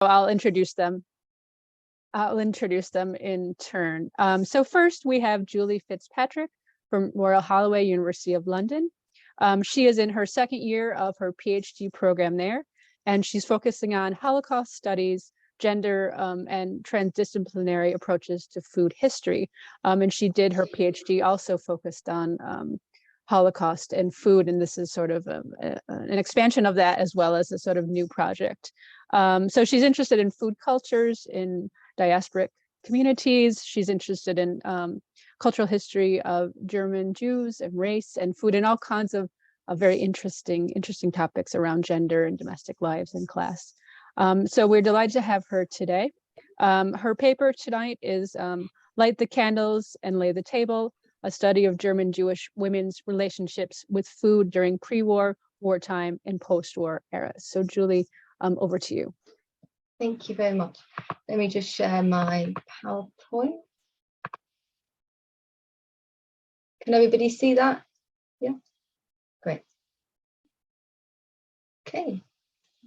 I'll introduce them. I'll introduce them in turn. So first we have Julie Fitzpatrick from Royal Holloway, University of London. She is in her second year of her PhD program there, and she's focusing on Holocaust studies, gender, and transdisciplinary approaches to food history. And she did her PhD also focused on Holocaust and food, and this is sort of an expansion of that as well as a sort of new project. So she's interested in food cultures, in diasporic communities. She's interested in cultural history of German Jews and race and food and all kinds of very interesting topics around gender and domestic lives and class. So we're delighted to have her today. Her paper tonight is Light the Candles and Lay the Table, a study of German Jewish women's relationships with food during pre-war, wartime, and post-war eras. So Julie, over to you. Thank you very much. Let me just share my PowerPoint. Can everybody see that? Yeah, great. Okay,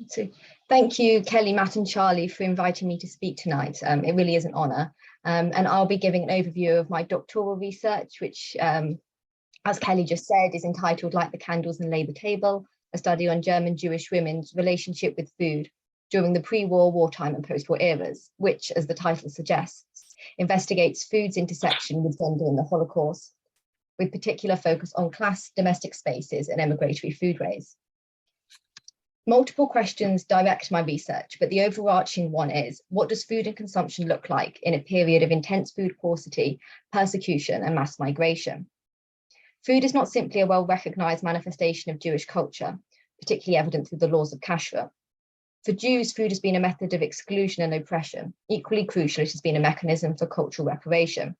so thank you, Kelly, Matt, and Charlie for inviting me to speak tonight. It really is an honor. And I'll be giving an overview of my doctoral research, which, as Kelly just said, is entitled Light the Candles and Lay the Table, a study on German Jewish women's relationship with food during the pre-war, wartime, and post-war eras, which, as the title suggests, investigates food's intersection with gender in the Holocaust, with particular focus on class, domestic spaces, and emigratory foodways. Multiple questions direct my research, but the overarching one is, what does food and consumption look like in a period of intense food paucity, persecution, and mass migration? Food is not simply a well-recognized manifestation of Jewish culture, particularly evident through the laws of kashrut. For Jews, food has been a method of exclusion and oppression. Equally crucial, it has been a mechanism for cultural reparation.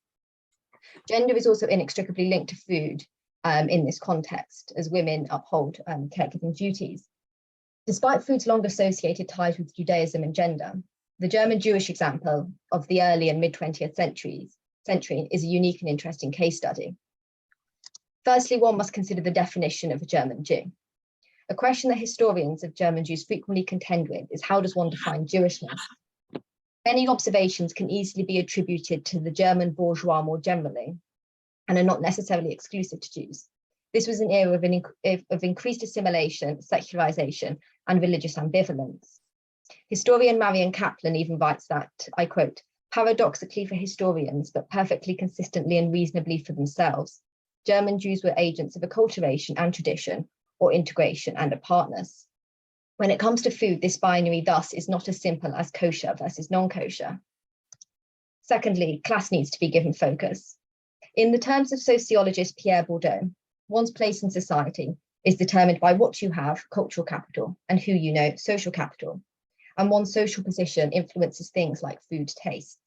Gender is also inextricably linked to food in this context, as women uphold caregiving duties. Despite food's long associated ties with Judaism and gender, the German Jewish example of the early and mid-20th century is a unique and interesting case study. Firstly, one must consider the definition of a German Jew. A question that historians of German Jews frequently contend with is, how does one define Jewishness? Many observations can easily be attributed to the German bourgeois more generally, and are not necessarily exclusive to Jews. This was an era of increased assimilation, secularization, and religious ambivalence. Historian Marian Kaplan even writes that, I quote, paradoxically for historians, but perfectly consistently and reasonably for themselves, German Jews were agents of acculturation and tradition, or integration and apartness. When it comes to food, this binary thus is not as simple as kosher versus non-kosher. Secondly, class needs to be given focus. In the terms of sociologist Pierre Bourdieu, one's place in society is determined by what you have, cultural capital, and who you know, social capital. And one's social position influences things like food tastes.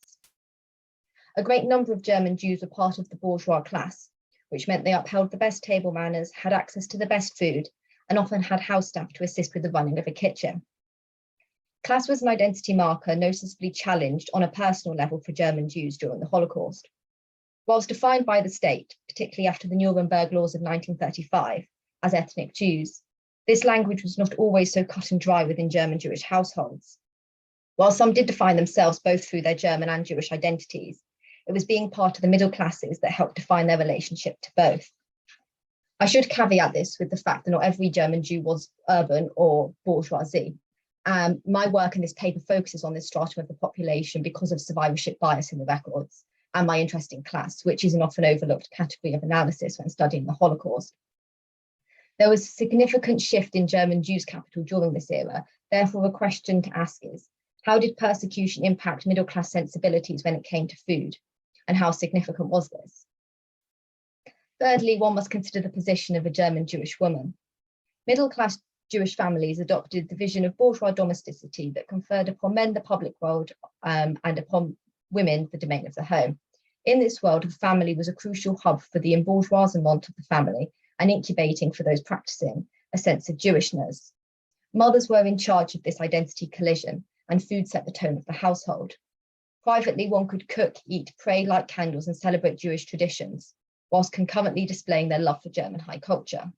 A great number of German Jews were part of the bourgeois class, which meant they upheld the best table manners, had access to the best food, and often had house staff to assist with the running of a kitchen. Class was an identity marker noticeably challenged on a personal level for German Jews during the Holocaust. Whilst defined by the state, particularly after the Nuremberg laws of 1935, as ethnic Jews, this language was not always so cut and dry within German Jewish households. While some did define themselves both through their German and Jewish identities, it was being part of the middle classes that helped define their relationship to both. I should caveat this with the fact that not every German Jew was urban or bourgeoisie. My work in this paper focuses on this stratum of the population because of survivorship bias in the records and my interest in class, which is an often overlooked category of analysis when studying the Holocaust. There was a significant shift in German Jews' capital during this era. Therefore, a question to ask is, how did persecution impact middle-class sensibilities when it came to food? And how significant was this? Thirdly, one must consider the position of a German Jewish woman. Middle-class Jewish families adopted the vision of bourgeois domesticity that conferred upon men the public world and upon women the domain of the home. In this world, the family was a crucial hub for the embourgeoisement of the family and incubating for those practicing a sense of Jewishness. Mothers were in charge of this identity collision, and food set the tone of the household. Privately, one could cook, eat, pray, light candles, and celebrate Jewish traditions, whilst concurrently displaying their love for German high culture.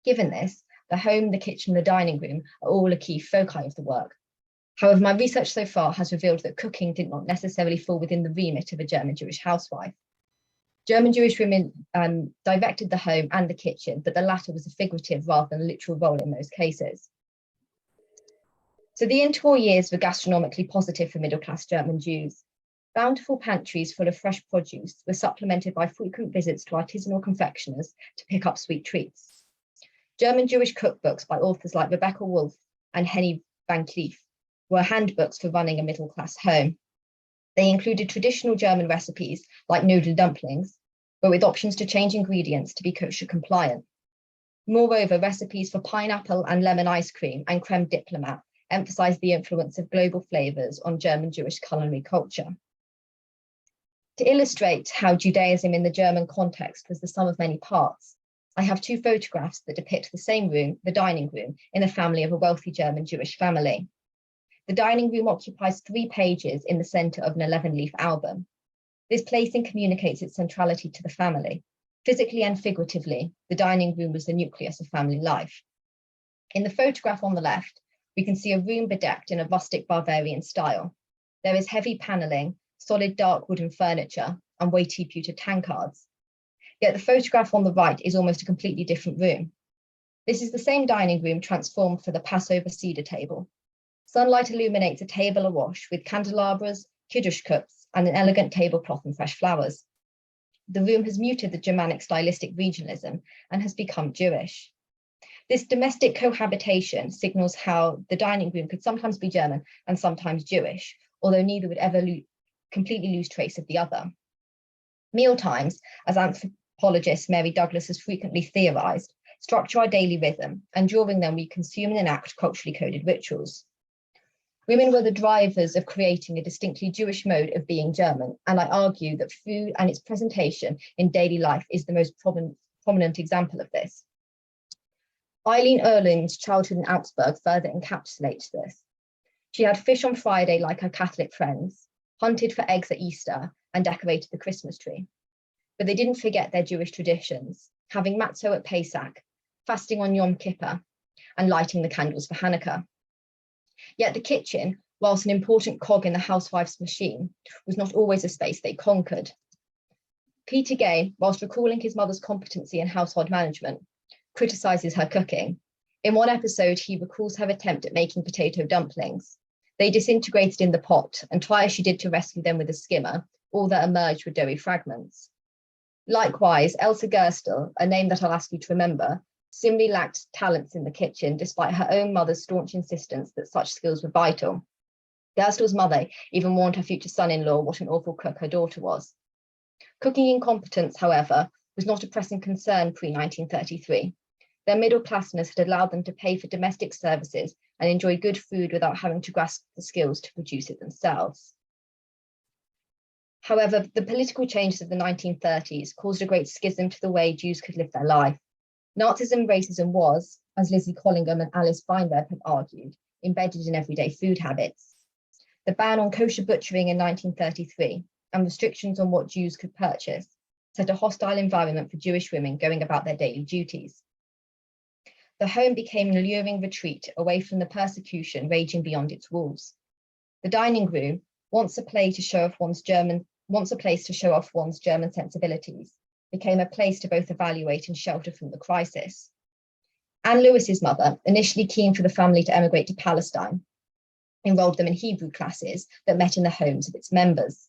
Given this, the home, the kitchen, the dining room are all a key foci of the work. However, my research so far has revealed that cooking did not necessarily fall within the remit of a German Jewish housewife. German Jewish women directed the home and the kitchen, but the latter was a figurative rather than literal role in most cases. So the interwar years were gastronomically positive for middle-class German Jews. Bountiful pantries full of fresh produce were supplemented by frequent visits to artisanal confectioners to pick up sweet treats. German Jewish cookbooks by authors like Rebecca Wolf and Henny Van Cleef were handbooks for running a middle-class home. They included traditional German recipes like noodle dumplings, but with options to change ingredients to be kosher compliant. Moreover, recipes for pineapple and lemon ice cream and creme diplomat emphasized the influence of global flavors on German Jewish culinary culture. To illustrate how Judaism in the German context was the sum of many parts, I have two photographs that depict the same room, the dining room, in the family of a wealthy German Jewish family. The dining room occupies 3 pages in the center of an 11-leaf album. This placing communicates its centrality to the family. Physically and figuratively, the dining room was the nucleus of family life. In the photograph on the left, we can see a room bedecked in a rustic Bavarian style. There is heavy paneling, solid dark wooden furniture, and weighty pewter tankards. Yet the photograph on the right is almost a completely different room. This is the same dining room transformed for the Passover Seder table. Sunlight illuminates a table awash with candelabras, kiddush cups, and an elegant tablecloth and fresh flowers. The room has muted the Germanic stylistic regionalism and has become Jewish. This domestic cohabitation signals how the dining room could sometimes be German and sometimes Jewish, although neither would ever completely lose trace of the other. Mealtimes, as anthropologist Mary Douglas has frequently theorized, structure our daily rhythm, and during them we consume and enact culturally coded rituals. Women were the drivers of creating a distinctly Jewish mode of being German, and I argue that food and its presentation in daily life is the most prominent example of this. Eileen Erling's childhood in Augsburg further encapsulates this. She had fish on Friday like her Catholic friends, hunted for eggs at Easter, and decorated the Christmas tree. But they didn't forget their Jewish traditions, having matzo at Pesach, fasting on Yom Kippur, and lighting the candles for Hanukkah. Yet the kitchen, whilst an important cog in the housewife's machine, was not always a space they conquered. Peter Gay, whilst recalling his mother's competency in household management, criticizes her cooking. In one episode, he recalls her attempt at making potato dumplings. They disintegrated in the pot, and try as she did to rescue them with a skimmer, all that emerged were doughy fragments. Likewise, Elsa Gerstel, a name that I'll ask you to remember, similarly lacked talents in the kitchen, despite her own mother's staunch insistence that such skills were vital. Gerstel's mother even warned her future son-in-law what an awful cook her daughter was. Cooking incompetence, however, was not a pressing concern pre-1933. Their middle-classness had allowed them to pay for domestic services and enjoy good food without having to grasp the skills to produce it themselves. However, the political changes of the 1930s caused a great schism to the way Jews could live their life. Nazism, racism was, as Lizzie Collingham and Alice Feinberg have argued, embedded in everyday food habits. The ban on kosher butchering in 1933 and restrictions on what Jews could purchase set a hostile environment for Jewish women going about their daily duties. The home became an alluring retreat away from the persecution raging beyond its walls. The dining room, once a place to show off one's German sensibilities, became a place to both evaluate and shelter from the crisis. Anne Lewis's mother, initially keen for the family to emigrate to Palestine, enrolled them in Hebrew classes that met in the homes of its members.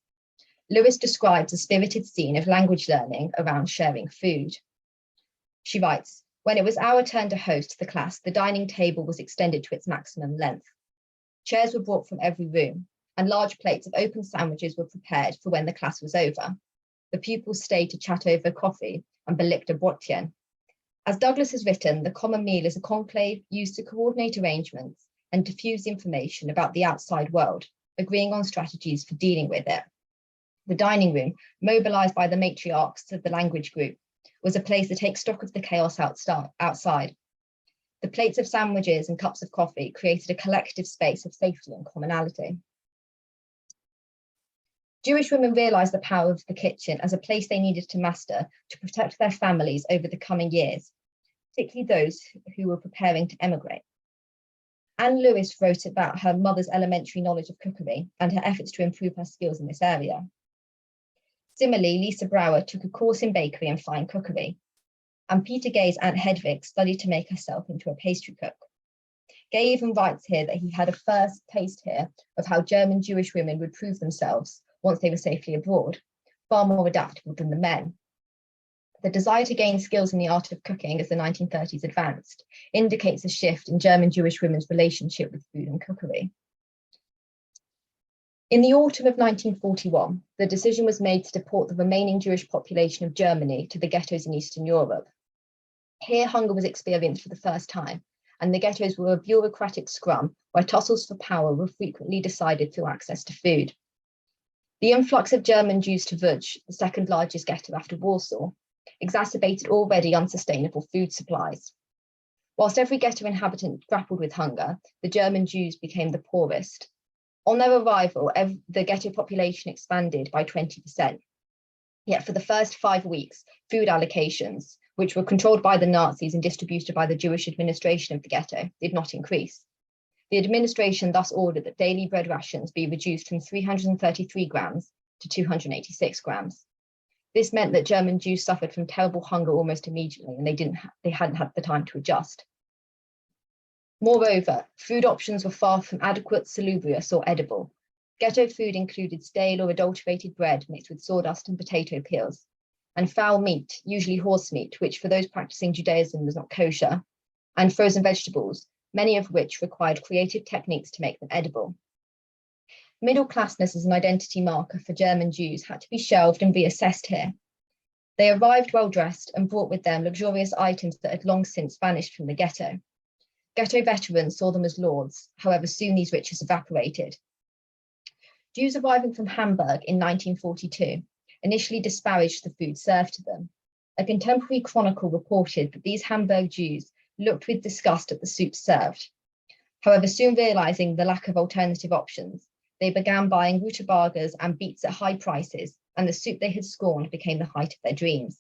Lewis describes a spirited scene of language learning around sharing food. She writes, "When it was our turn to host the class, the dining table was extended to its maximum length. Chairs were brought from every room, and large plates of open sandwiches were prepared for when the class was over. The pupils stayed to chat over coffee and belikte Brötchen. As Douglas has written, the common meal is a conclave used to coordinate arrangements and diffuse information about the outside world, agreeing on strategies for dealing with it. The dining room, mobilized by the matriarchs of the language group, was a place to take stock of the chaos outside. The plates of sandwiches and cups of coffee created a collective space of safety and commonality." Jewish women realized the power of the kitchen as a place they needed to master to protect their families over the coming years, particularly those who were preparing to emigrate. Anne Lewis wrote about her mother's elementary knowledge of cookery and her efforts to improve her skills in this area. Similarly, Lisa Brower took a course in bakery and fine cookery, and Peter Gay's Aunt Hedvig studied to make herself into a pastry cook. Gay even writes here that he had a first taste here of how German Jewish women would prove themselves once they were safely abroad, far more adaptable than the men. The desire to gain skills in the art of cooking as the 1930s advanced indicates a shift in German Jewish women's relationship with food and cookery. In the autumn of 1941, the decision was made to deport the remaining Jewish population of Germany to the ghettos in Eastern Europe. Here, hunger was experienced for the first time, and the ghettos were a bureaucratic scrum where tussles for power were frequently decided through access to food. The influx of German Jews to Łódź, the second largest ghetto after Warsaw, exacerbated already unsustainable food supplies. Whilst every ghetto inhabitant grappled with hunger, the German Jews became the poorest. On their arrival, the ghetto population expanded by 20%. Yet for the first 5 weeks, food allocations, which were controlled by the Nazis and distributed by the Jewish administration of the ghetto, did not increase. The administration thus ordered that daily bread rations be reduced from 333 grams to 286 grams. This meant that German Jews suffered from terrible hunger almost immediately, and they hadn't had the time to adjust. Moreover, food options were far from adequate, salubrious, or edible. Ghetto food included stale or adulterated bread mixed with sawdust and potato peels, and foul meat, usually horse meat, which for those practicing Judaism was not kosher, and frozen vegetables, many of which required creative techniques to make them edible. Middle-classness as an identity marker for German Jews had to be shelved and reassessed here. They arrived well-dressed and brought with them luxurious items that had long since vanished from the ghetto. Ghetto veterans saw them as lords, however, soon these riches evaporated. Jews arriving from Hamburg in 1942 initially disparaged the food served to them. A contemporary chronicle reported that these Hamburg Jews looked with disgust at the soup served. However, soon realizing the lack of alternative options, they began buying rutabagas and beets at high prices, and the soup they had scorned became the height of their dreams.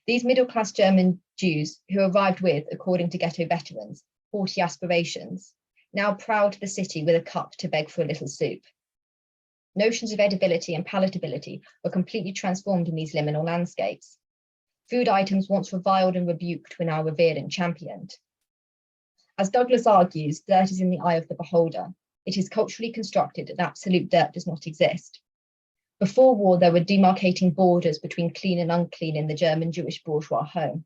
These middle-class German Jews, who arrived with, according to ghetto veterans, 40 aspirations, now prowled the city with a cup to beg for a little soup. Notions of edibility and palatability were completely transformed in these liminal landscapes. Food items once reviled and rebuked were now revered and championed. As Douglas argues, dirt is in the eye of the beholder. It is culturally constructed that absolute dirt does not exist. Before war, there were demarcating borders between clean and unclean in the German Jewish bourgeois home.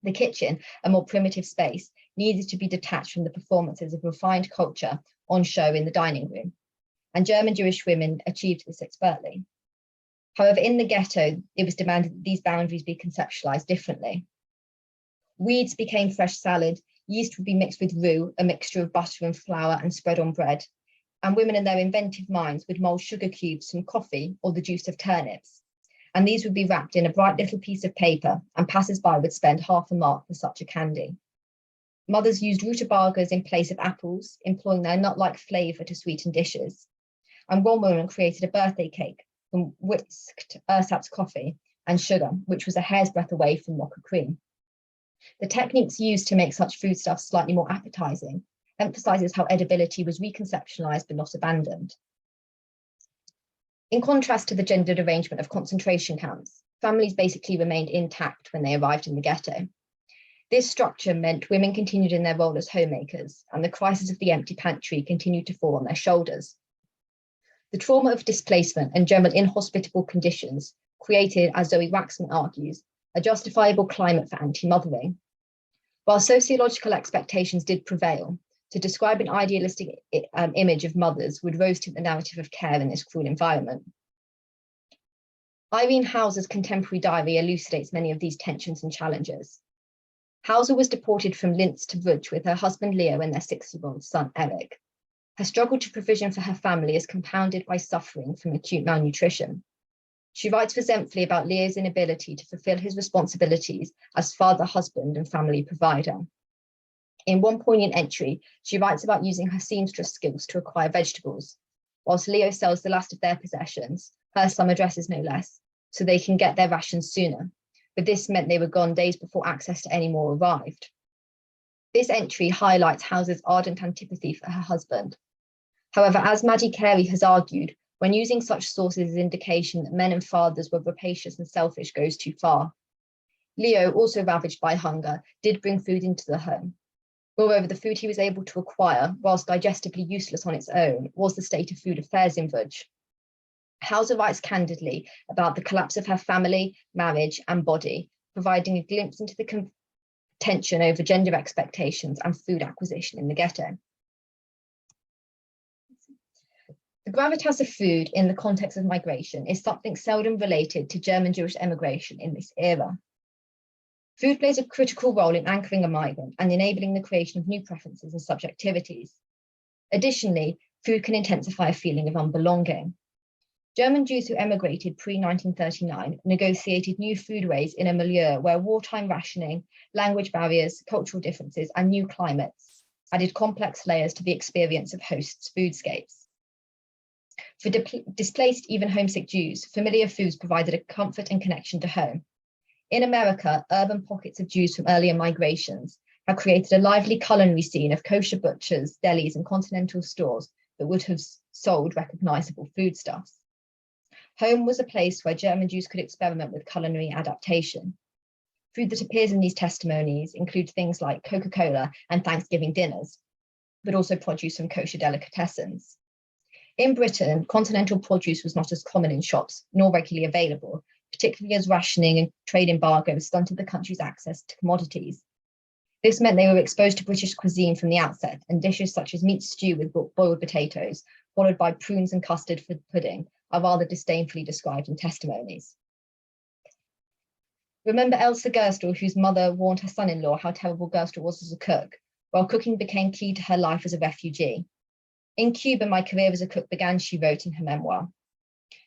The kitchen, a more primitive space, needed to be detached from the performances of refined culture on show in the dining room, and German Jewish women achieved this expertly. However, in the ghetto, it was demanded that these boundaries be conceptualized differently. Weeds became fresh salad, yeast would be mixed with roux, a mixture of butter and flour, and spread on bread, and women in their inventive minds would mold sugar cubes from coffee or the juice of turnips, and these would be wrapped in a bright little piece of paper, and passers-by would spend half a mark for such a candy. Mothers used rutabagas in place of apples, employing their nut-like flavour to sweeten dishes, and one woman created a birthday cake from whisked ersatz coffee and sugar, which was a hair's breadth away from mocha cream. The techniques used to make such foodstuffs slightly more appetizing emphasizes how edibility was reconceptualized but not abandoned. In contrast to the gendered arrangement of concentration camps, families basically remained intact when they arrived in the ghetto. This structure meant women continued in their role as homemakers, and the crisis of the empty pantry continued to fall on their shoulders. The trauma of displacement and general inhospitable conditions created, as Zoe Waxman argues, a justifiable climate for anti-mothering. While sociological expectations did prevail, to describe an idealistic image of mothers would rose to the narrative of care in this cruel environment. Irene Hauser's contemporary diary elucidates many of these tensions and challenges. Hauser was deported from Linz to Łódź with her husband Leo and their 6-year-old son Eric. Her struggle to provision for her family is compounded by suffering from acute malnutrition. She writes resentfully about Leo's inability to fulfill his responsibilities as father, husband, and family provider. In one poignant entry, she writes about using her seamstress skills to acquire vegetables, whilst Leo sells the last of their possessions, her summer dresses no less, so they can get their rations sooner. But this meant they were gone days before access to any more arrived. This entry highlights Hauser's ardent antipathy for her husband. However, as Maddie Carey has argued, when using such sources as indication that men and fathers were rapacious and selfish goes too far. Leo, also ravaged by hunger, did bring food into the home. Moreover, the food he was able to acquire, whilst digestively useless on its own, was the state of food affairs in Łódź. Hauser writes candidly about the collapse of her family, marriage, and body, providing a glimpse into the tension over gender expectations and food acquisition in the ghetto. The gravitas of food in the context of migration is something seldom related to German Jewish emigration in this era. Food plays a critical role in anchoring a migrant and enabling the creation of new preferences and subjectivities. Additionally, food can intensify a feeling of unbelonging. German Jews who emigrated pre-1939 negotiated new foodways in a milieu where wartime rationing, language barriers, cultural differences, and new climates added complex layers to the experience of hosts' foodscapes. For displaced, even homesick Jews, familiar foods provided a comfort and connection to home. In America, urban pockets of Jews from earlier migrations have created a lively culinary scene of kosher butchers, delis, and continental stores that would have sold recognizable foodstuffs. Home was a place where German Jews could experiment with culinary adaptation. Food that appears in these testimonies includes things like Coca-Cola and Thanksgiving dinners, but also produce from kosher delicatessens. In Britain, continental produce was not as common in shops, nor regularly available, particularly as rationing and trade embargoes stunted the country's access to commodities. This meant they were exposed to British cuisine from the outset, and dishes such as meat stew with boiled potatoes, followed by prunes and custard for pudding, are rather disdainfully described in testimonies. Remember Elsa Gerstel, whose mother warned her son-in-law how terrible Gerstel was as a cook, while cooking became key to her life as a refugee. In Cuba, my career as a cook began, she wrote in her memoir.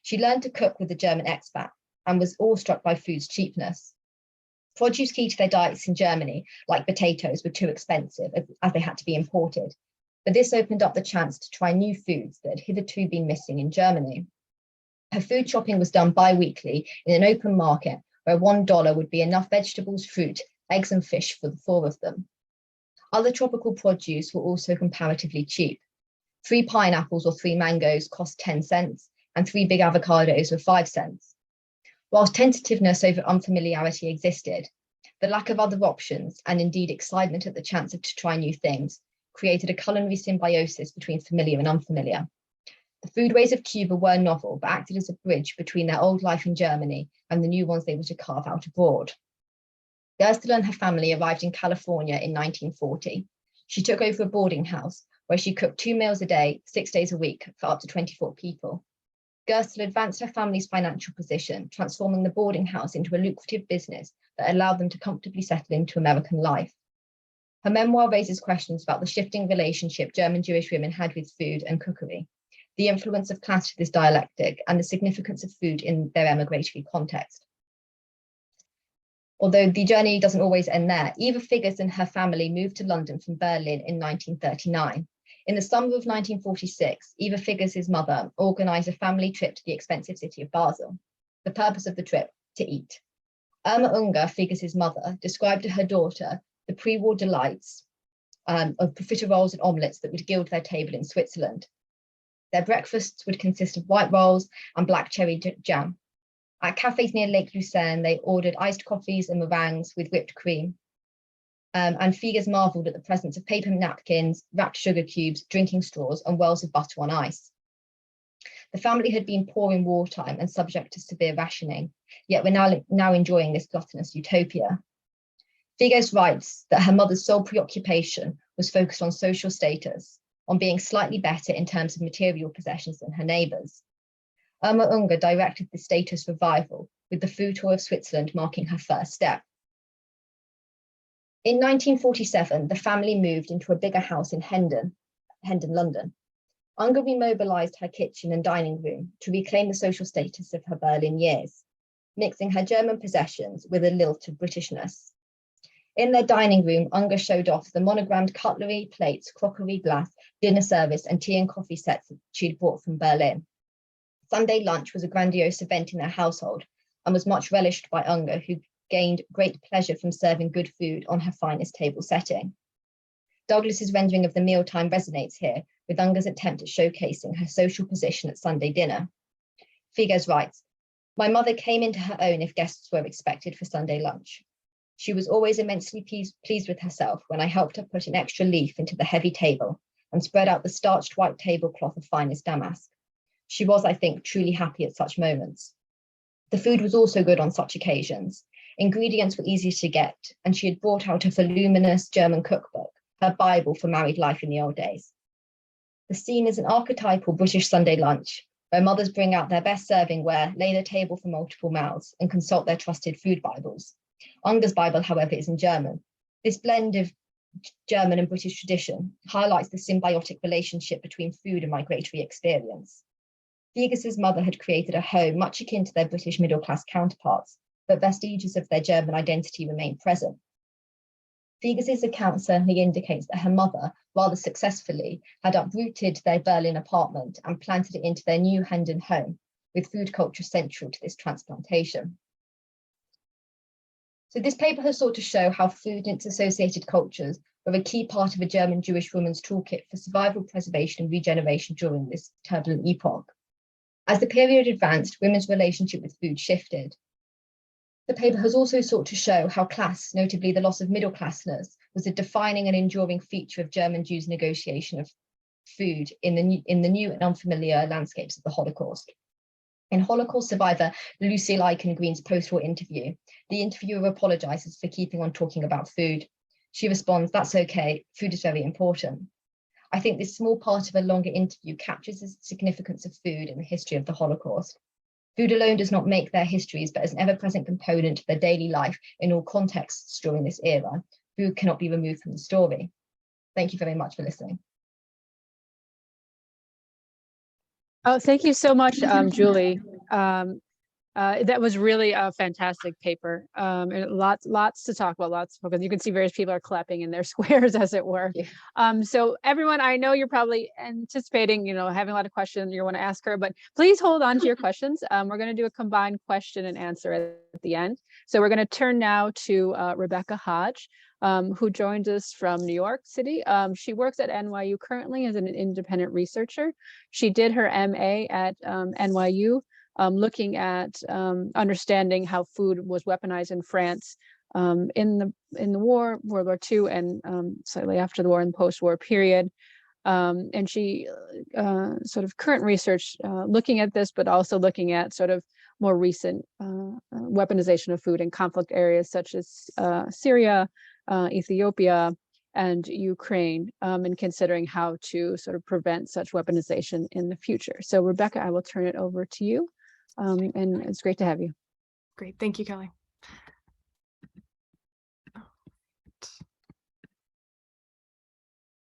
She learned to cook with a German expat and was awestruck by food's cheapness. Produce key to their diets in Germany, like potatoes, were too expensive as they had to be imported. But this opened up the chance to try new foods that had hitherto been missing in Germany. Her food shopping was done bi-weekly in an open market where $1 would be enough vegetables, fruit, eggs, and fish for the 4 of them. Other tropical produce were also comparatively cheap. 3 pineapples or 3 mangoes cost 10 cents, and 3 big avocados were 5 cents. Whilst tentativeness over unfamiliarity existed, the lack of other options, and indeed excitement at the chance to try new things, created a culinary symbiosis between familiar and unfamiliar. The foodways of Cuba were novel, but acted as a bridge between their old life in Germany and the new ones they were to carve out abroad. Gerstel and her family arrived in California in 1940. She took over a boarding house where she cooked 2 meals a day, 6 days a week for up to 24 people. Gerstel advanced her family's financial position, transforming the boarding house into a lucrative business that allowed them to comfortably settle into American life. Her memoir raises questions about the shifting relationship German Jewish women had with food and cookery, the influence of class to this dialectic, and the significance of food in their emigratory context. Although the journey doesn't always end there, Eva Figgers and her family moved to London from Berlin in 1939. In the summer of 1946, Eva Figgers' mother organised a family trip to the expensive city of Basel. The purpose of the trip, to eat. Irma Unger, Figgers' mother, described to her daughter the pre-war delights of profiteroles and omelettes that would gild their table in Switzerland. Their breakfasts would consist of white rolls and black cherry jam. At cafes near Lake Lucerne, they ordered iced coffees and meringues with whipped cream. And Figgers marvelled at the presence of paper napkins, wrapped sugar cubes, drinking straws, and wells of butter on ice. The family had been poor in wartime and subject to severe rationing, yet were now enjoying this gluttonous utopia. Figgers writes that her mother's sole preoccupation was focused on social status, on being slightly better in terms of material possessions than her neighbours. Irma Unger directed the status revival, with the food tour of Switzerland marking her first step. In 1947, the family moved into a bigger house in Hendon, London. Unger remobilised her kitchen and dining room to reclaim the social status of her Berlin years, mixing her German possessions with a lilt of Britishness. In their dining room, Unger showed off the monogrammed cutlery, plates, crockery, glass, dinner service, and tea and coffee sets that she'd brought from Berlin. Sunday lunch was a grandiose event in their household and was much relished by Unger, who gained great pleasure from serving good food on her finest table setting. Douglas's rendering of the mealtime resonates here with Unger's attempt at showcasing her social position at Sunday dinner. Figes writes, "My mother came into her own if guests were expected for Sunday lunch. She was always immensely pleased with herself when I helped her put an extra leaf into the heavy table and spread out the starched white tablecloth of finest damask. She was, I think, truly happy at such moments. The food was also good on such occasions. Ingredients were easy to get, and she had brought out a voluminous German cookbook, her Bible for married life in the old days. The scene is an archetypal British Sunday lunch, where mothers bring out their best servingware, lay the table for multiple mouths, and consult their trusted food Bibles. Unger's Bible, however, is in German. This blend of German and British tradition highlights the symbiotic relationship between food and migratory experience. Figes's mother had created a home much akin to their British middle-class counterparts, but vestiges of their German identity remain present. Figes's account certainly indicates that her mother, rather successfully, had uprooted their Berlin apartment and planted it into their new Hendon home, with food culture central to this transplantation. So this paper has sought to show how food and its associated cultures were a key part of a German Jewish woman's toolkit for survival, preservation, and regeneration during this turbulent epoch. As the period advanced, women's relationship with food shifted. The paper has also sought to show how class, notably the loss of middle-classness, was a defining and enduring feature of German Jews' negotiation of food in the new and unfamiliar landscapes of the Holocaust. In Holocaust survivor Lucille Eichengreen's post-war interview, the interviewer apologizes for keeping on talking about food. She responds, "That's okay, food is very important." I think this small part of a longer interview captures the significance of food in the history of the Holocaust. Food alone does not make their histories, but as an ever-present component of their daily life in all contexts during this era, food cannot be removed from the story. Thank you very much for listening. Oh, thank you so much, Julie. That was really a fantastic paper. And lots to talk about, lots because you can see various people are clapping in their squares, as it were. Yeah. So everyone, I know you're probably anticipating, having a lot of questions you want to ask her, but please hold on to your questions. We're going to do a combined question and answer at the end. So we're going to turn now to Rebecca Hodge, who joins us from New York City. She works at NYU currently as an independent researcher. She did her MA at NYU, looking at understanding how food was weaponized in France in the war, World War II, and slightly after the war and post-war period. And she sort of current research looking at this, but also looking at sort of more recent weaponization of food in conflict areas such as Syria, Ethiopia, and Ukraine, and considering how to sort of prevent such weaponization in the future. So Rebecca, I will turn it over to you. And it's great to have you. Great, thank you, Kelly.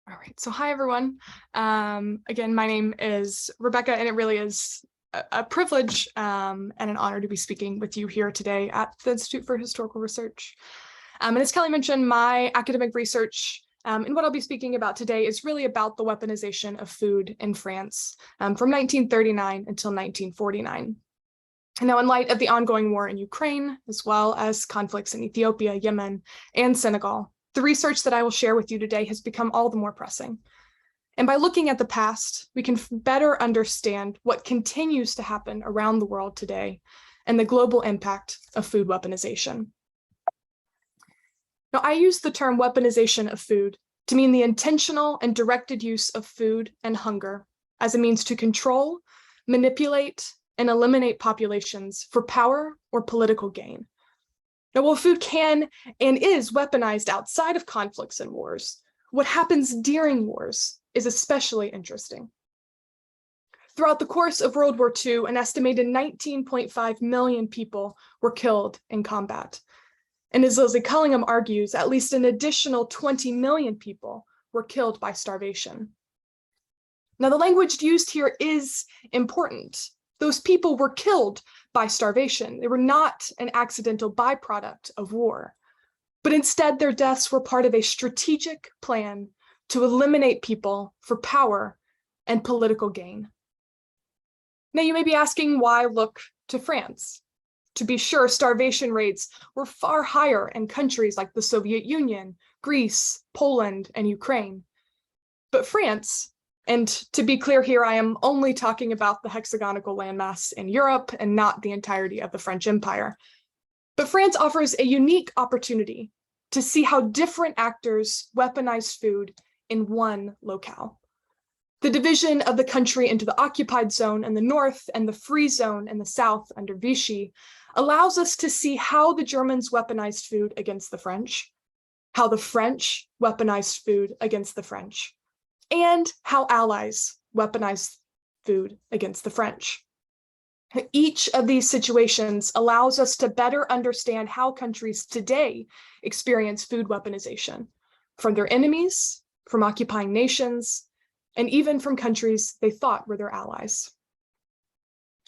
All right, so hi everyone. Again, my name is Rebecca, and it really is a privilege and an honor to be speaking with you here today at the Institute for Historical Research. And as Kelly mentioned, my academic research and what I'll be speaking about today is really about the weaponization of food in France from 1939 until 1949. And now, in light of the ongoing war in Ukraine, as well as conflicts in Ethiopia, Yemen, and Senegal, the research that I will share with you today has become all the more pressing. And by looking at the past, we can better understand what continues to happen around the world today and the global impact of food weaponization. Now, I use the term weaponization of food to mean the intentional and directed use of food and hunger as a means to control, manipulate, and eliminate populations for power or political gain. Now, while food can and is weaponized outside of conflicts and wars, what happens during wars is especially interesting. Throughout the course of World War II, an estimated 19.5 million people were killed in combat. And as Leslie Cullingham argues, at least an additional 20 million people were killed by starvation. Now, the language used here is important. Those people were killed by starvation. They were not an accidental byproduct of war, but instead their deaths were part of a strategic plan to eliminate people for power and political gain. Now, you may be asking, why look to France? To be sure, starvation rates were far higher in countries like the Soviet Union, Greece, Poland, and Ukraine. But France, and to be clear here, I am only talking about the hexagonal landmass in Europe and not the entirety of the French Empire. But France offers a unique opportunity to see how different actors weaponized food in one locale. The division of the country into the occupied zone in the north and the free zone in the south under Vichy allows us to see how the Germans weaponized food against the French, how the French weaponized food against the French, and how allies weaponized food against the French. Each of these situations allows us to better understand how countries today experience food weaponization from their enemies, from occupying nations, and even from countries they thought were their allies.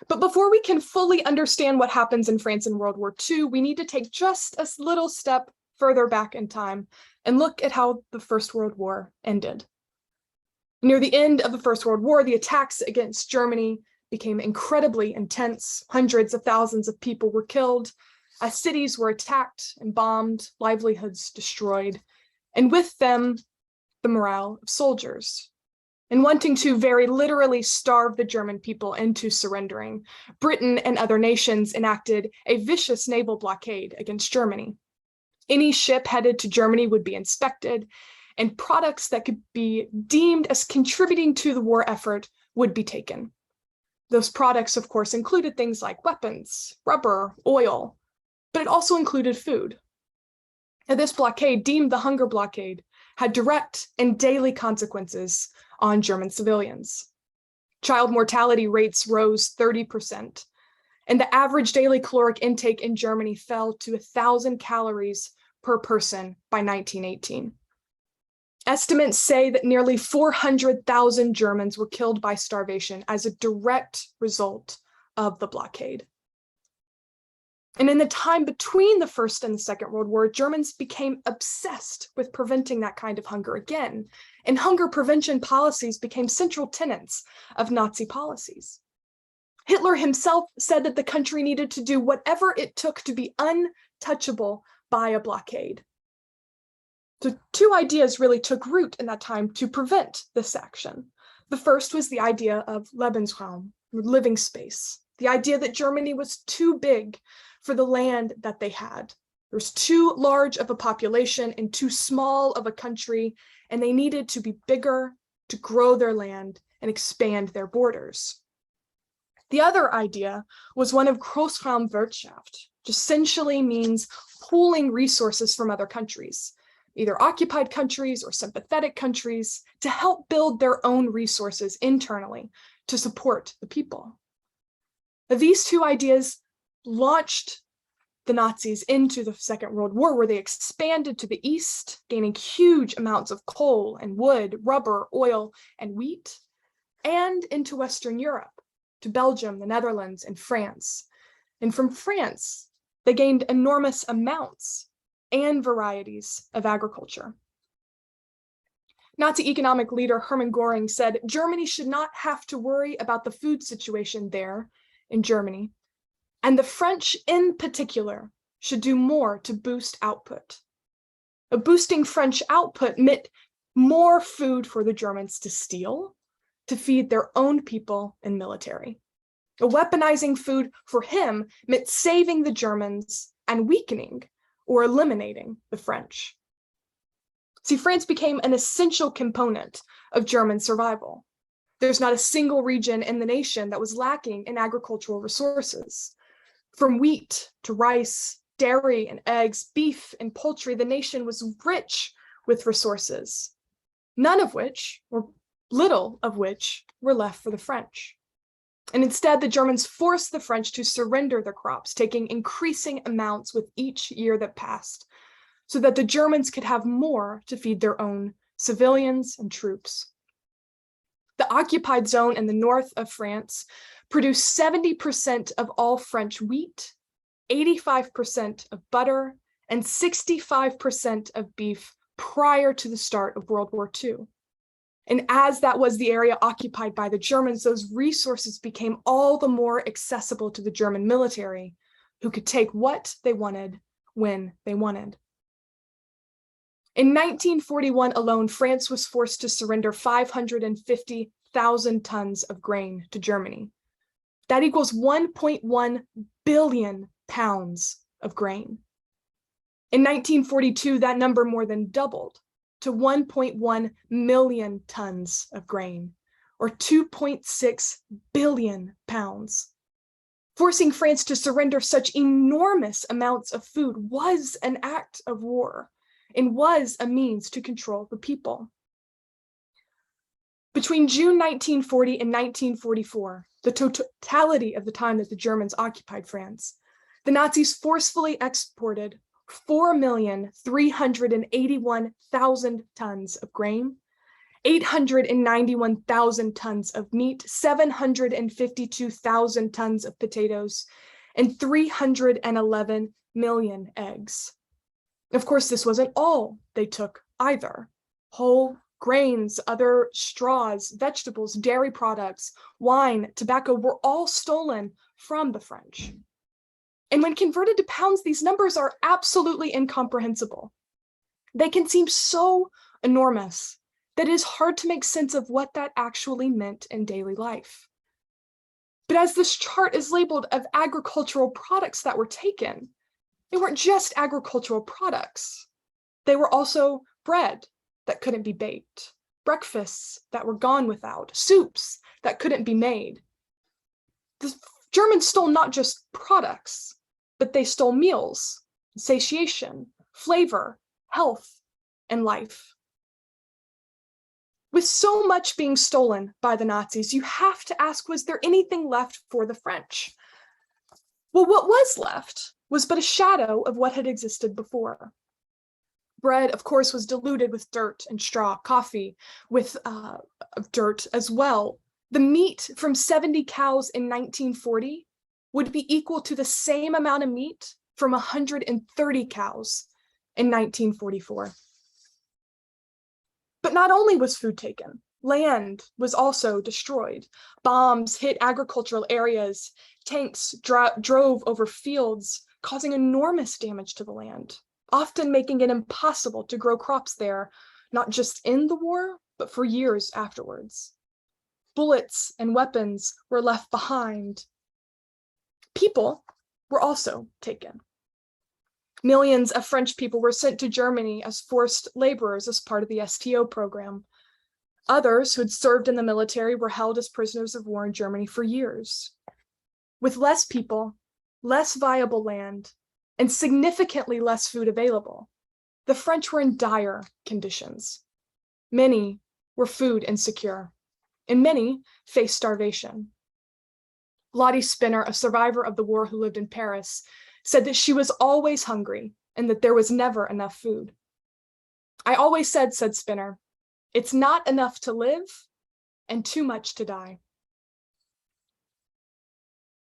But before we can fully understand what happens in France in World War II, we need to take just a little step further back in time and look at how the First World War ended. Near the end of the First World War, the attacks against Germany became incredibly intense. Hundreds of thousands of people were killed as cities were attacked and bombed, livelihoods destroyed, and with them, the morale of soldiers. And wanting to very literally starve the German people into surrendering, Britain and other nations enacted a vicious naval blockade against Germany. Any ship headed to Germany would be inspected, and products that could be deemed as contributing to the war effort would be taken. Those products, of course, included things like weapons, rubber, oil, but it also included food. And this blockade, deemed the hunger blockade, had direct and daily consequences on German civilians. Child mortality rates rose 30%, and the average daily caloric intake in Germany fell to 1,000 calories per person by 1918. Estimates say that nearly 400,000 Germans were killed by starvation as a direct result of the blockade. And in the time between the First and the Second World War, Germans became obsessed with preventing that kind of hunger again, and hunger prevention policies became central tenets of Nazi policies. Hitler himself said that the country needed to do whatever it took to be untouchable by a blockade. So two ideas really took root in that time to prevent this action. The first was the idea of Lebensraum, living space, the idea that Germany was too big for the land that they had. There was too large of a population and too small of a country, and they needed to be bigger to grow their land and expand their borders. The other idea was one of Großraumwirtschaft, which essentially means pooling resources from other countries, either occupied countries or sympathetic countries, to help build their own resources internally to support the people. These two ideas launched the Nazis into the Second World War, where they expanded to the east, gaining huge amounts of coal and wood, rubber, oil, and wheat, and into Western Europe, to Belgium, the Netherlands, and France. And from France, they gained enormous amounts and varieties of agriculture. Nazi economic leader Hermann Göring said Germany should not have to worry about the food situation there in Germany, and the French in particular should do more to boost output. Boosting French output meant more food for the Germans to steal, to feed their own people and military. Weaponizing food for him meant saving the Germans and weakening or eliminating the French. See, France became an essential component of German survival. There's not a single region in the nation that was lacking in agricultural resources. From wheat to rice, dairy and eggs, beef and poultry, the nation was rich with resources, none of which, or little of which, were left for the French. And instead, the Germans forced the French to surrender their crops, taking increasing amounts with each year that passed, so that the Germans could have more to feed their own civilians and troops. The occupied zone in the north of France produced 70% of all French wheat, 85% of butter, and 65% of beef prior to the start of World War II. And as that was the area occupied by the Germans, those resources became all the more accessible to the German military, who could take what they wanted when they wanted. In 1941 alone, France was forced to surrender 550,000 tons of grain to Germany. That equals 1.1 billion pounds of grain. In 1942, that number more than doubled to 1.1 million tons of grain, or 2.6 billion pounds. Forcing France to surrender such enormous amounts of food was an act of war and was a means to control the people. Between June 1940 and 1944, the totality of the time that the Germans occupied France, the Nazis forcefully exported 4,381,000 tons of grain, 891,000 tons of meat, 752,000 tons of potatoes, and 311 million eggs. Of course, this wasn't all they took either. Whole grains, other straws, vegetables, dairy products, wine, tobacco were all stolen from the French. And when converted to pounds, these numbers are absolutely incomprehensible. They can seem so enormous that it is hard to make sense of what that actually meant in daily life. But as this chart is labeled of agricultural products that were taken, they weren't just agricultural products. They were also bread that couldn't be baked, breakfasts that were gone without, soups that couldn't be made. The Germans stole not just products, but they stole meals, satiation, flavor, health, and life. With so much being stolen by the Nazis, you have to ask, was there anything left for the French? Well, what was left was but a shadow of what had existed before. Bread, of course, was diluted with dirt and straw, coffee with dirt as well. The meat from 70 cows in 1940 would be equal to the same amount of meat from 130 cows in 1944. But not only was food taken, land was also destroyed. Bombs hit agricultural areas, tanks drove over fields, causing enormous damage to the land, often making it impossible to grow crops there, not just in the war, but for years afterwards. Bullets and weapons were left behind. People were also taken. Millions of French people were sent to Germany as forced laborers as part of the STO program. Others who had served in the military were held as prisoners of war in Germany for years. With less people, less viable land, and significantly less food available, the French were in dire conditions. Many were food insecure, and many faced starvation. Lottie Spinner, a survivor of the war who lived in Paris, said that she was always hungry and that there was never enough food. I always said Spinner, it's not enough to live and too much to die.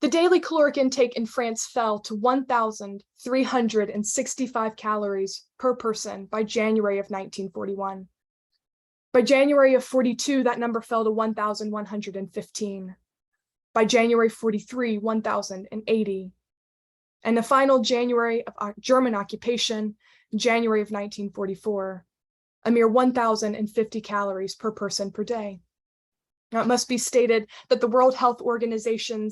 The daily caloric intake in France fell to 1,365 calories per person by January of 1941. By January of 42, that number fell to 1,115. By January 43, 1,080. And the final January of German occupation, January of 1944, a mere 1,050 calories per person per day. Now, it must be stated that the World Health Organization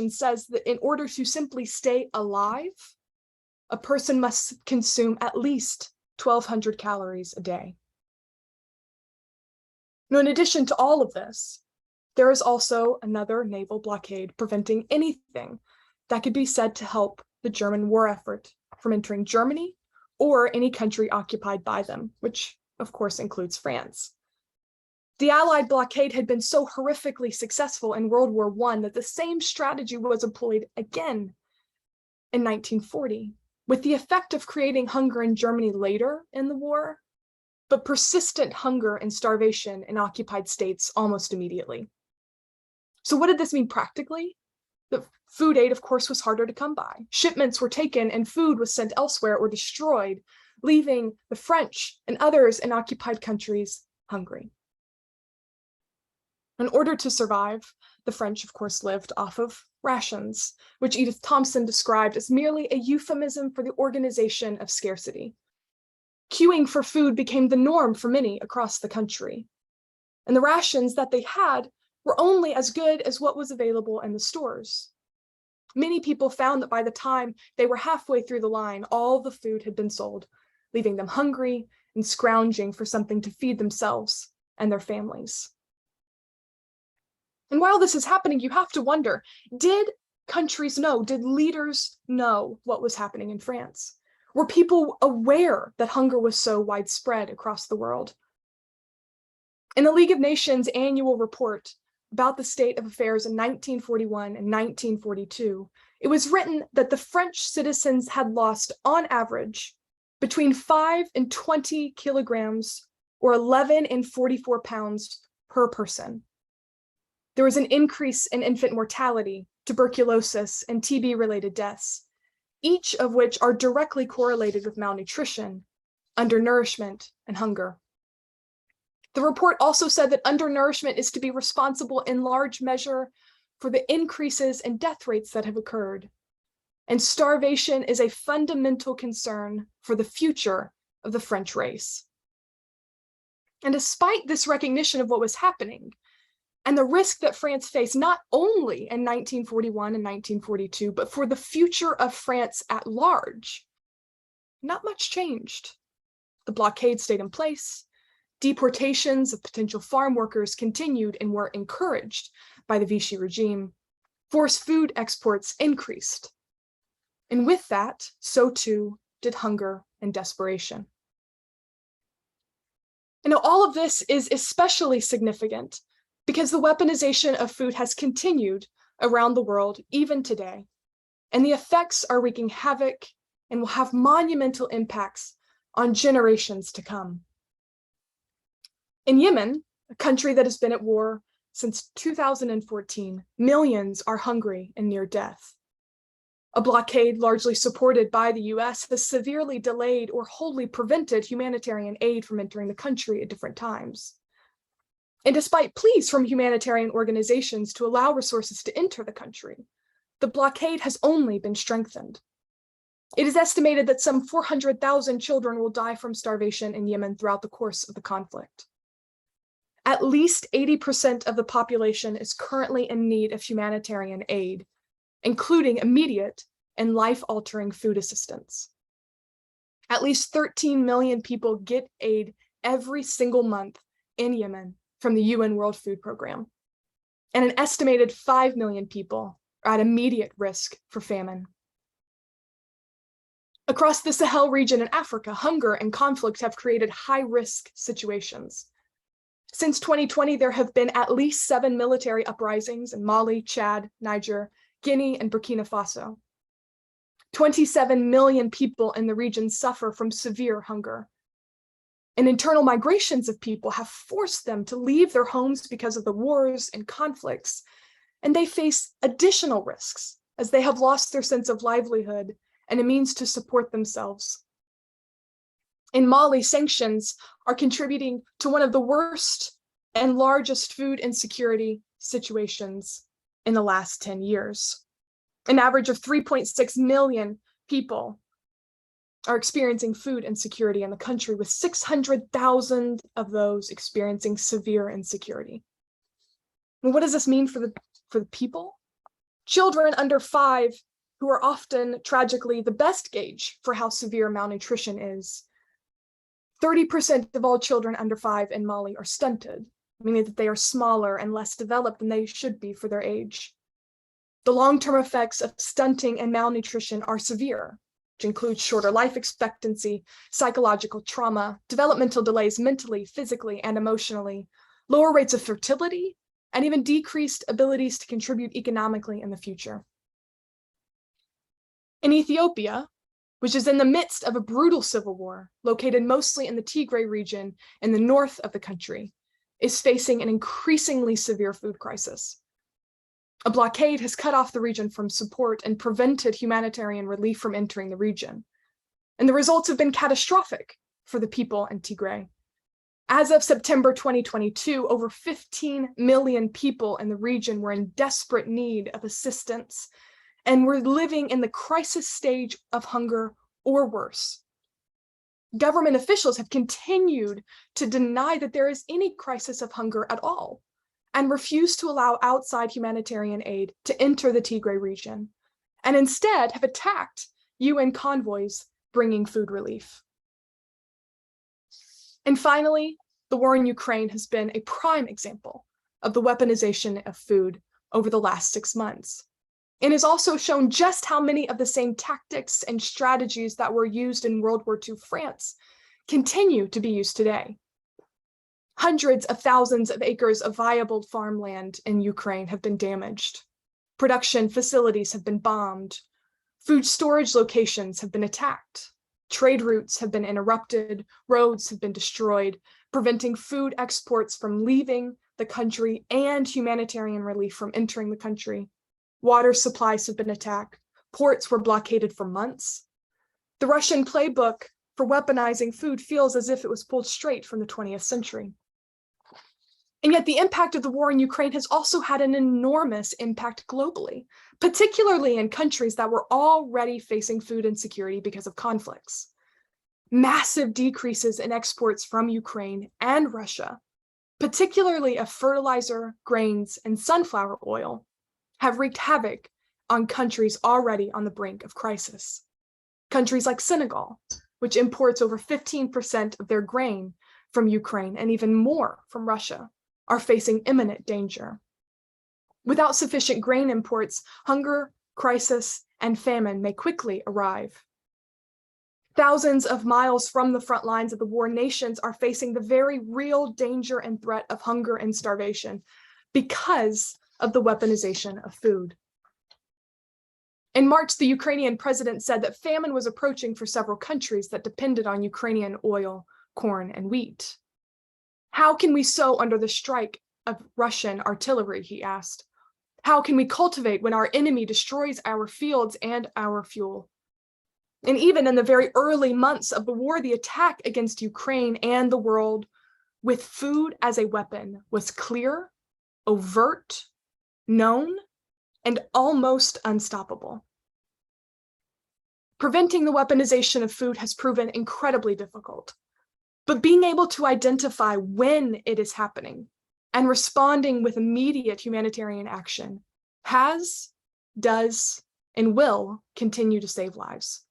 says that in order to simply stay alive, a person must consume at least 1,200 calories a day. Now, in addition to all of this, there is also another naval blockade preventing anything that could be said to help the German war effort from entering Germany or any country occupied by them, which of course includes France. The Allied blockade had been so horrifically successful in World War I that the same strategy was employed again in 1940, with the effect of creating hunger in Germany later in the war, but persistent hunger and starvation in occupied states almost immediately. So what did this mean practically? The food aid, of course, was harder to come by. Shipments were taken and food was sent elsewhere or destroyed, leaving the French and others in occupied countries hungry. In order to survive, the French, of course, lived off of rations, which Edith Thompson described as merely a euphemism for the organization of scarcity. Queuing for food became the norm for many across the country. And the rations that they had were only as good as what was available in the stores. Many people found that by the time they were halfway through the line, all the food had been sold, leaving them hungry and scrounging for something to feed themselves and their families. And while this is happening, you have to wonder, did countries know, did leaders know what was happening in France? Were people aware that hunger was so widespread across the world? In the League of Nations annual report about the state of affairs in 1941 and 1942, it was written that the French citizens had lost, on average, between 5 and 20 kilograms or 11 and 44 pounds per person. There was an increase in infant mortality, tuberculosis, and TB-related deaths, each of which are directly correlated with malnutrition, undernourishment, and hunger. The report also said that undernourishment is to be responsible in large measure for the increases in death rates that have occurred. And starvation is a fundamental concern for the future of the French race. And despite this recognition of what was happening, and the risk that France faced not only in 1941 and 1942, but for the future of France at large, not much changed. The blockade stayed in place. Deportations of potential farm workers continued and were encouraged by the Vichy regime. Forced food exports increased. And with that, so too did hunger and desperation. And all of this is especially significant because the weaponization of food has continued around the world even today, and the effects are wreaking havoc and will have monumental impacts on generations to come. In Yemen, a country that has been at war since 2014, millions are hungry and near death. A blockade largely supported by the US has severely delayed or wholly prevented humanitarian aid from entering the country at different times. And despite pleas from humanitarian organizations to allow resources to enter the country, the blockade has only been strengthened. It is estimated that some 400,000 children will die from starvation in Yemen throughout the course of the conflict. At least 80% of the population is currently in need of humanitarian aid, including immediate and life-altering food assistance. At least 13 million people get aid every single month in Yemen from the UN World Food Programme, and an estimated 5 million people are at immediate risk for famine. Across the Sahel region in Africa, hunger and conflict have created high-risk situations. Since 2020, there have been at least 7 military uprisings in Mali, Chad, Niger, Guinea, and Burkina Faso. 27 million people in the region suffer from severe hunger. And internal migrations of people have forced them to leave their homes because of the wars and conflicts, and they face additional risks as they have lost their sense of livelihood and a means to support themselves. In Mali, sanctions are contributing to one of the worst and largest food insecurity situations in the last 10 years. An average of 3.6 million people are experiencing food insecurity in the country, with 600,000 of those experiencing severe insecurity. And what does this mean for the people? Children under 5, who are often tragically the best gauge for how severe malnutrition is. 30% of all children under 5 in Mali are stunted, meaning that they are smaller and less developed than they should be for their age. The long-term effects of stunting and malnutrition are severe, which includes shorter life expectancy, psychological trauma, developmental delays mentally, physically, and emotionally, lower rates of fertility, and even decreased abilities to contribute economically in the future. In Ethiopia, which is in the midst of a brutal civil war, located mostly in the Tigray region in the north of the country, is facing an increasingly severe food crisis. A blockade has cut off the region from support and prevented humanitarian relief from entering the region. And the results have been catastrophic for the people in Tigray. As of September 2022, over 15 million people in the region were in desperate need of assistance and were living in the crisis stage of hunger or worse. Government officials have continued to deny that there is any crisis of hunger at all and refuse to allow outside humanitarian aid to enter the Tigray region, and instead have attacked UN convoys bringing food relief. And finally, the war in Ukraine has been a prime example of the weaponization of food over the last 6 months, and has also shown just how many of the same tactics and strategies that were used in World War II France continue to be used today. Hundreds of thousands of acres of viable farmland in Ukraine have been damaged. Production facilities have been bombed. Food storage locations have been attacked. Trade routes have been interrupted. Roads have been destroyed, preventing food exports from leaving the country and humanitarian relief from entering the country. Water supplies have been attacked. Ports were blockaded for months. The Russian playbook for weaponizing food feels as if it was pulled straight from the 20th century. And yet the impact of the war in Ukraine has also had an enormous impact globally, particularly in countries that were already facing food insecurity because of conflicts. Massive decreases in exports from Ukraine and Russia, particularly of fertilizer, grains, and sunflower oil, have wreaked havoc on countries already on the brink of crisis. Countries like Senegal, which imports over 15% of their grain from Ukraine and even more from Russia, are facing imminent danger. Without sufficient grain imports, hunger, crisis, and famine may quickly arrive. Thousands of miles from the front lines of the war, nations are facing the very real danger and threat of hunger and starvation because of the weaponization of food. In March, the Ukrainian president said that famine was approaching for several countries that depended on Ukrainian oil, corn, and wheat. How can we sow under the strike of Russian artillery, he asked. How can we cultivate when our enemy destroys our fields and our fuel? And even in the very early months of the war, the attack against Ukraine and the world with food as a weapon was clear, overt, known, and almost unstoppable. Preventing the weaponization of food has proven incredibly difficult, but being able to identify when it is happening and responding with immediate humanitarian action has, does, and will continue to save lives.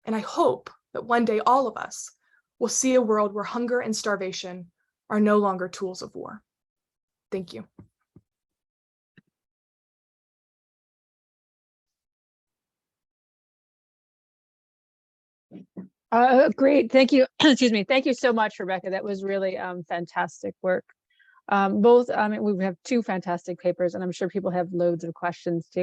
And I hope that one day all of us will see a world where hunger and starvation are no longer tools of war. Thank you. Great, thank you. Excuse me. Thank you so much, Rebecca. That was really fantastic work. We have 2 fantastic papers, and I'm sure people have loads of questions too.